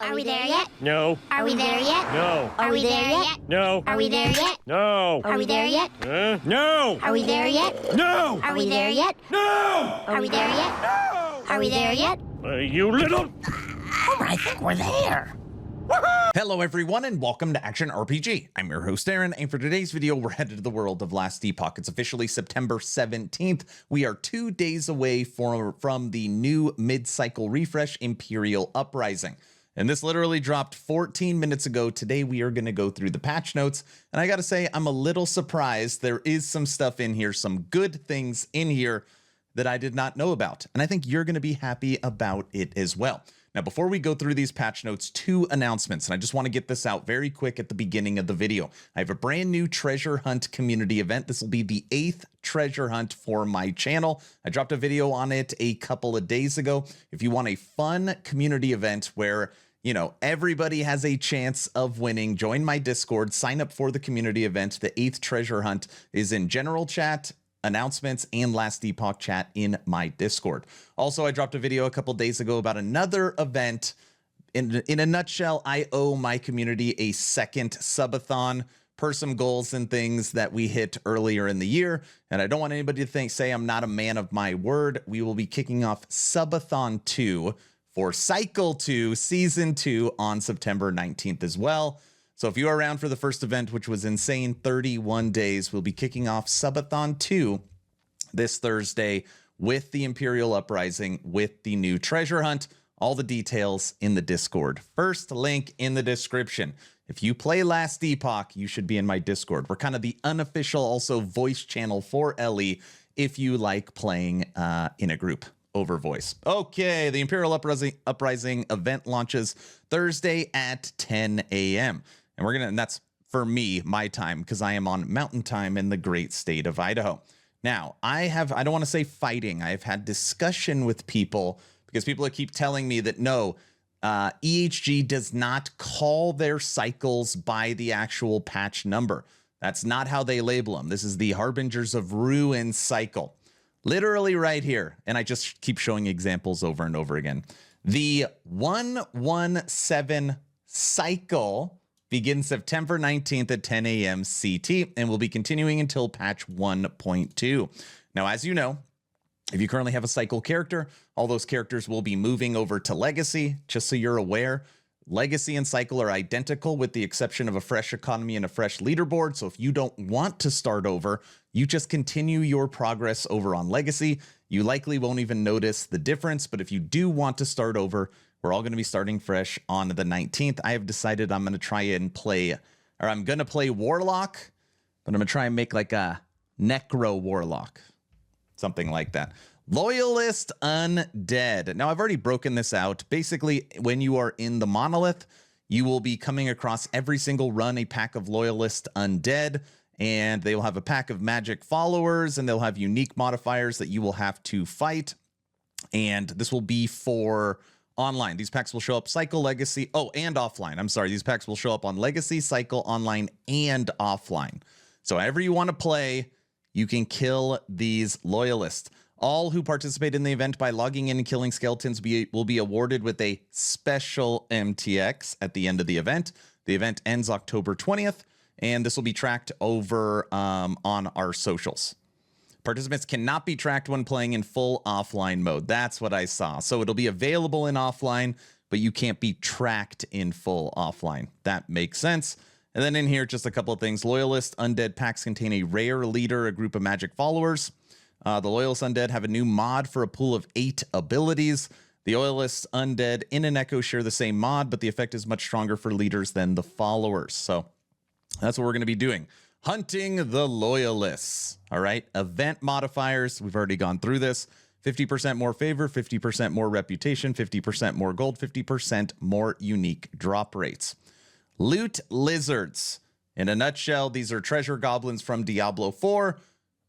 Are we there yet? No. Are we there yet? No. Are we there yet? No. Are we there yet? No. Are we there yet? No. Are we there yet? No. Are we there yet? No. Are we there yet? No. Are we there yet? You little... Homer, I think we're there. Hello everyone and welcome to Action RPG. I'm your host Aaron, and for today's video we're headed to the world of Last Epoch. It's officially September 17th. We are 2 days away from the new mid-cycle refresh, Imperial Uprising. And this literally dropped 14 minutes ago. Today we are going to go through the patch notes, and I gotta say I'm a little surprised. There is some stuff in here, some good things in here that I did not know about, and I think you're going to be happy about it as well. Now, before we go through these patch notes, 2 announcements, and I just want to get this out very quick at the beginning of the video. I have a brand new treasure hunt community event. This will be the 8th treasure hunt for my channel. I dropped a video on it a couple of days ago. If you want a fun community event where, you know, everybody has a chance of winning, join my Discord, sign up for the community event. The 8th treasure hunt is in general chat, announcements, and Last Epoch chat in my Discord. Also, I dropped a video a couple days ago about another event. In a nutshell, I owe my community a second subathon per some goals and things that we hit earlier in the year. And I don't want anybody to say I'm not a man of my word. We will be kicking off Subathon 2 for Cycle 2 Season 2 on September 19th as well. So if you are around for the first event, which was insane, 31 days, we'll be kicking off Subathon 2 this Thursday with the Imperial Uprising, with the new treasure hunt. All the details in the Discord. First link in the description. If you play Last Epoch, you should be in my Discord. We're kind of the unofficial also voice channel for Ellie if you like playing in a group over voice. Okay, the Imperial Uprising event launches Thursday at 10 a.m. And that's for me, my time, because I am on mountain time in the great state of Idaho. Now, I don't want to say fighting. I've had discussion with people because people keep telling me that no, EHG does not call their cycles by the actual patch number. That's not how they label them. This is the Harbingers of Ruin cycle. Literally right here. And I just keep showing examples over and over again. The 117 cycle begins September 19th at 10 a.m. CT and will be continuing until patch 1.2. Now, as you know, if you currently have a cycle character, all those characters will be moving over to Legacy. Just so you're aware, Legacy and Cycle are identical with the exception of a fresh economy and a fresh leaderboard. So if you don't want to start over, you just continue your progress over on Legacy. You likely won't even notice the difference, but if you do want to start over, we're all going to be starting fresh on the 19th. I have decided I'm going to try and play, or I'm going to play Warlock, but I'm going to try and make like a Necro Warlock. Something like that. Loyalist Undead. Now, I've already broken this out. Basically, when you are in the Monolith, you will be coming across every single run a pack of Loyalist Undead, and they will have a pack of magic followers, and they'll have unique modifiers that you will have to fight. And this will be for online. These packs will show up Cycle, Legacy, and offline. I'm sorry, these packs will show up on Legacy, Cycle, online, and offline. So however you want to play, you can kill these Loyalists. All who participate in the event by logging in and killing skeletons will be awarded with a special MTX at the end of the event. The event ends October 20th, and this will be tracked over on our socials. Participants cannot be tracked when playing in full offline mode. That's what I saw. So it'll be available in offline, but you can't be tracked in full offline. That makes sense. And then in here, just a couple of things. Loyalist Undead packs contain a rare leader, a group of magic followers. The Loyalist Undead have a new mod for a pool of 8 abilities. The Loyalist Undead in an Echo share the same mod, but the effect is much stronger for leaders than the followers. So that's what we're going to be doing. Hunting the Loyalists. All right. Event modifiers. We've already gone through this. 50% more favor, 50% more reputation, 50% more gold, 50% more unique drop rates. Loot Lizards. In a nutshell, these are treasure goblins from Diablo 4,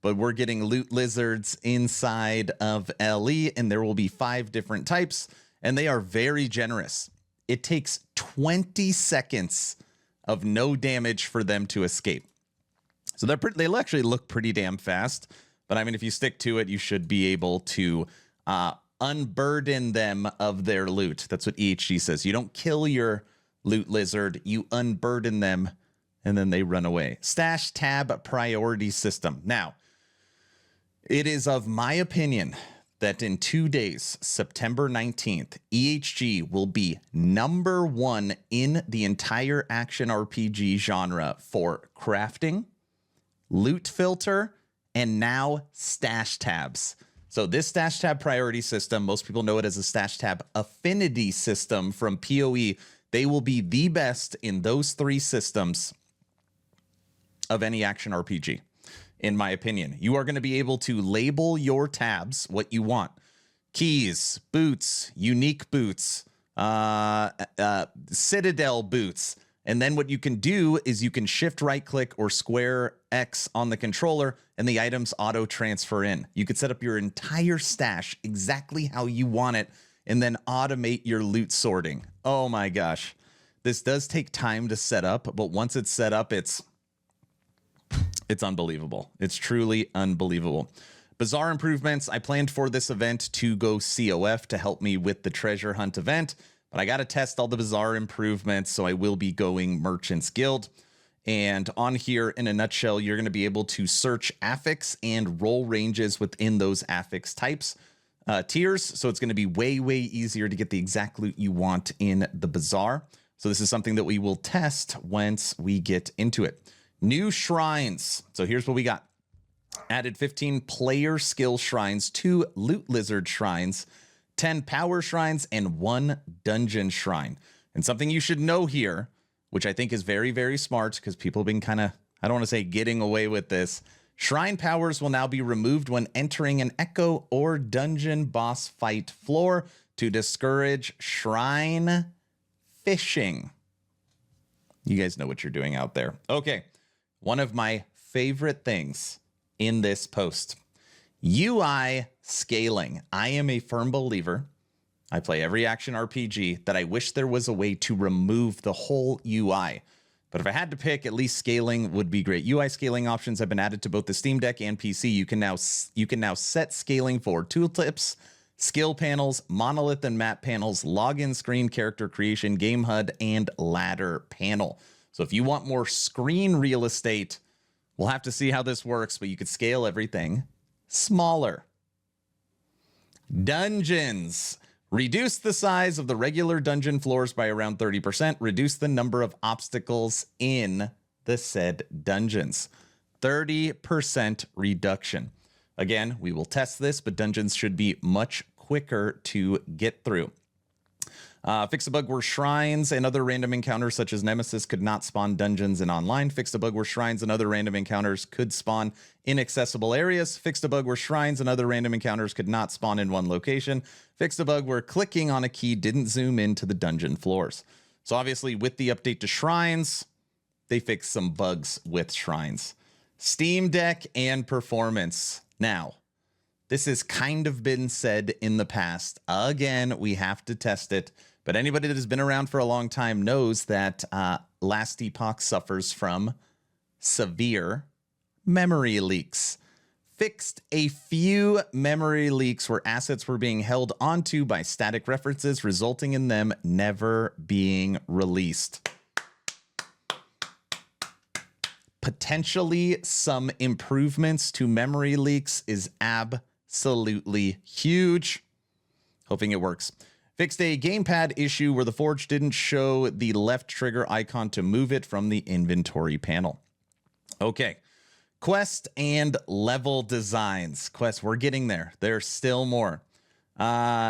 but we're getting loot lizards inside of LE, and there will be 5 different types, and they are very generous. It takes 20 seconds of no damage for them to escape. So they'll actually look pretty damn fast, but I mean, if you stick to it, you should be able to unburden them of their loot. That's what EHG says. You don't kill your loot lizard, you unburden them, and then they run away. Stash tab priority system. Now, it is of my opinion that in 2 days, September 19th, EHG will be #1 in the entire action RPG genre for crafting, loot filter, and now stash tabs. So this stash tab priority system, most people know it as a stash tab affinity system from PoE. They will be the best in those 3 systems of any action RPG. In my opinion, you are going to be able to label your tabs what you want. Keys, boots, unique boots, citadel boots. And then what you can do is you can shift right click or square X on the controller and the items auto transfer in. You could set up your entire stash exactly how you want it and then automate your loot sorting. Oh my gosh. This does take time to set up, but once it's set up, it's unbelievable. It's truly unbelievable. Bizarre improvements. I planned for this event to go COF to help me with the treasure hunt event, but I got to test all the bizarre improvements, so I will be going Merchants Guild. And on here, in a nutshell, you're going to be able to search affix and roll ranges within those affix types tiers. So it's going to be way, way easier to get the exact loot you want in the Bazaar. So this is something that we will test once we get into it. New shrines. So here's what we got. Added 15 player skill shrines, 2 loot lizard shrines, 10 power shrines, and 1 dungeon shrine. And something you should know here, which I think is very, very smart because people have been kind of, I don't want to say getting away with this. Shrine powers will now be removed when entering an echo or dungeon boss fight floor to discourage shrine fishing. You guys know what you're doing out there. Okay. One of my favorite things in this post, UI scaling. I am a firm believer, I play every action RPG, that I wish there was a way to remove the whole UI. But if I had to pick, at least scaling would be great. UI scaling options have been added to both the Steam Deck and PC. You can now set scaling for tooltips, skill panels, monolith and map panels, login screen, character creation, game HUD, and ladder panel. So if you want more screen real estate, we'll have to see how this works, but you could scale everything smaller. Dungeons. Reduce the size of the regular dungeon floors by around 30%. Reduce the number of obstacles in the said dungeons. 30% reduction. Again, we will test this, but dungeons should be much quicker to get through. Fix a bug where shrines and other random encounters such as Nemesis could not spawn dungeons in online. Fixed a bug where shrines and other random encounters could spawn inaccessible areas. Fixed a bug where shrines and other random encounters could not spawn in one location. Fixed a bug where clicking on a key didn't zoom into the dungeon floors. So obviously with the update to shrines, they fixed some bugs with shrines. Steam Deck and performance. Now, this has kind of been said in the past. Again, we have to test it. But anybody that has been around for a long time knows that Last Epoch suffers from severe memory leaks. Fixed a few memory leaks where assets were being held onto by static references, resulting in them never being released. Potentially some improvements to memory leaks is absolutely huge. Hoping it works. Fixed a gamepad issue where the Forge didn't show the left trigger icon to move it from the inventory panel. Okay. Quest and level designs. Quest, we're getting there. There's still more.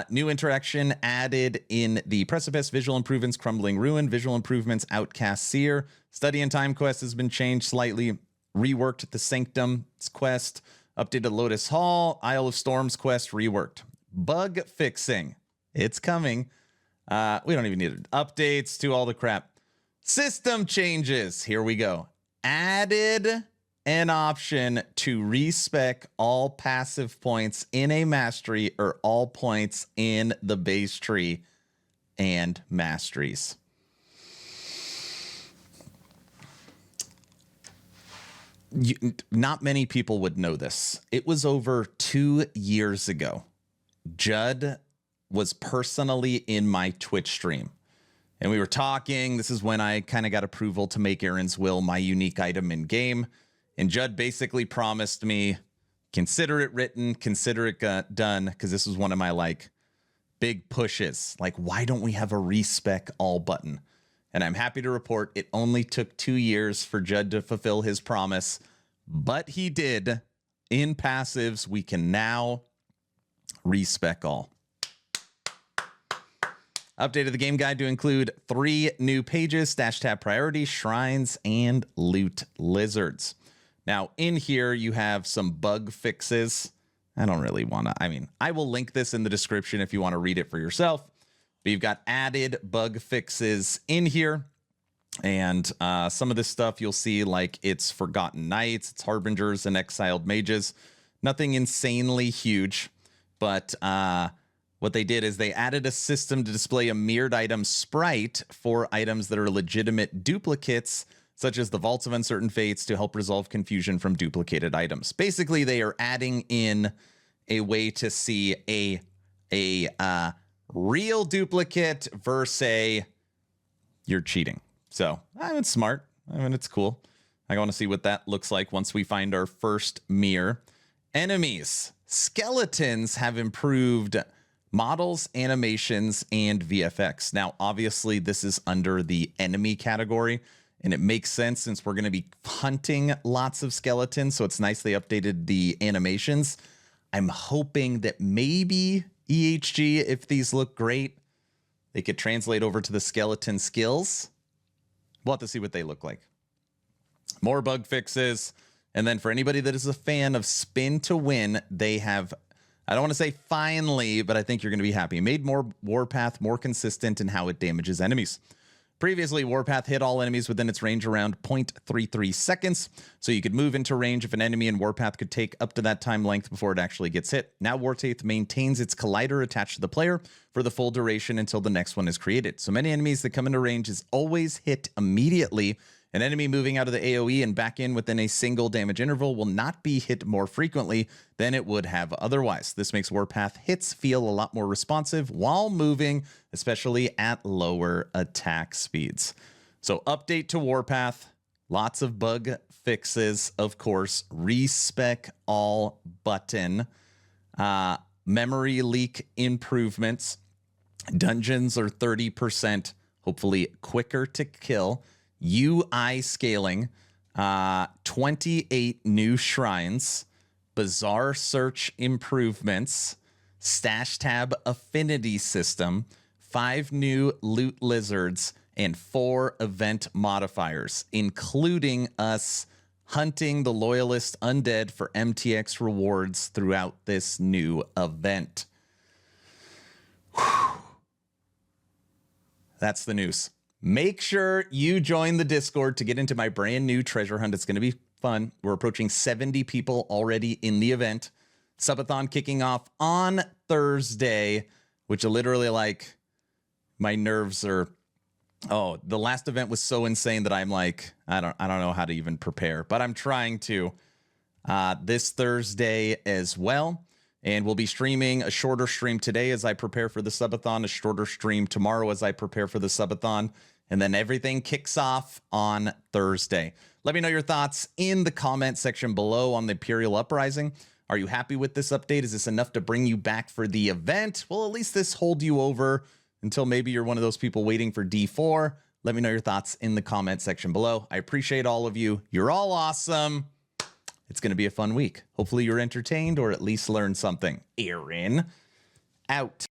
New interaction added in the Precipice, visual improvements, Crumbling Ruin, visual improvements, Outcast Seer. Study and Time quest has been changed slightly. Reworked the Sanctum's quest. Updated Lotus Hall. Isle of Storms quest reworked. Bug fixing. It's coming. We don't even need it. Updates to all the crap. System changes. Here we go. Added an option to respec all passive points in a mastery or all points in the base tree and masteries. Not many people would know this. It was over 2 years ago Judd was personally in my Twitch stream. And we were talking. This is when I kind of got approval to make Aaron's Will my unique item in game. And Judd basically promised me, consider it written, consider it done, because this was one of my like big pushes. Like, why don't we have a respec all button? And I'm happy to report it only took 2 years for Judd to fulfill his promise, but he did. In passives, we can now respec all. Updated the game guide to include 3 new pages: stash tab priority, shrines, and loot lizards. Now, in here, you have some bug fixes. I don't really want to, I will link this in the description if you want to read it for yourself. But you've got added bug fixes in here. And some of this stuff you'll see, like it's Forgotten Knights, it's Harbingers, and Exiled Mages. Nothing insanely huge, but what they did is they added a system to display a mirrored item sprite for items that are legitimate duplicates, such as the Vaults of Uncertain Fates, to help resolve confusion from duplicated items. Basically, they are adding in a way to see a real duplicate versus you're cheating. So, it's smart. It's cool. I want to see what that looks like once we find our first mirror. Enemies. Skeletons have improved models, animations, and VFX. Now, obviously, this is under the enemy category, and it makes sense since we're going to be hunting lots of skeletons, so it's nice they updated the animations. I'm hoping that maybe EHG, if these look great, they could translate over to the skeleton skills. We'll have to see what they look like. More bug fixes. And then for anybody that is a fan of spin to win, they have, I don't want to say finally, but I think you're going to be happy, made more Warpath more consistent in how it damages enemies. Previously, Warpath hit all enemies within its range around 0.33 seconds, so you could move into range if an enemy in Warpath could take up to that time length before it actually gets hit. Now Warpath maintains its collider attached to the player for the full duration until the next one is created. So many enemies that come into range is always hit immediately. An enemy moving out of the AoE and back in within a single damage interval will not be hit more frequently than it would have otherwise. This makes Warpath hits feel a lot more responsive while moving, especially at lower attack speeds. So update to Warpath, lots of bug fixes, of course, respec all button, memory leak improvements, dungeons are 30%, hopefully quicker to kill. UI scaling, 28 new shrines, bizarre search improvements, stash tab affinity system, 5 new loot lizards, and 4 event modifiers, including us hunting the loyalist undead for MTX rewards throughout this new event. Whew. That's the news. Make sure you join the Discord to get into my brand new treasure hunt. It's going to be fun. We're approaching 70 people already in the event. Subathon kicking off on Thursday, which are literally like my nerves are. Oh, the last event was so insane that I'm like, I don't know how to even prepare, but I'm trying to. This Thursday as well. And we'll be streaming a shorter stream today as I prepare for the subathon, a shorter stream tomorrow as I prepare for the subathon. And then everything kicks off on Thursday. Let me know your thoughts in the comment section below on the Imperial Uprising. Are you happy with this update? Is this enough to bring you back for the event? Well, at least this hold you over until maybe you're one of those people waiting for D4. Let me know your thoughts in the comment section below. I appreciate all of you. You're all awesome. It's going to be a fun week. Hopefully you're entertained or at least learned something. Aaron, out.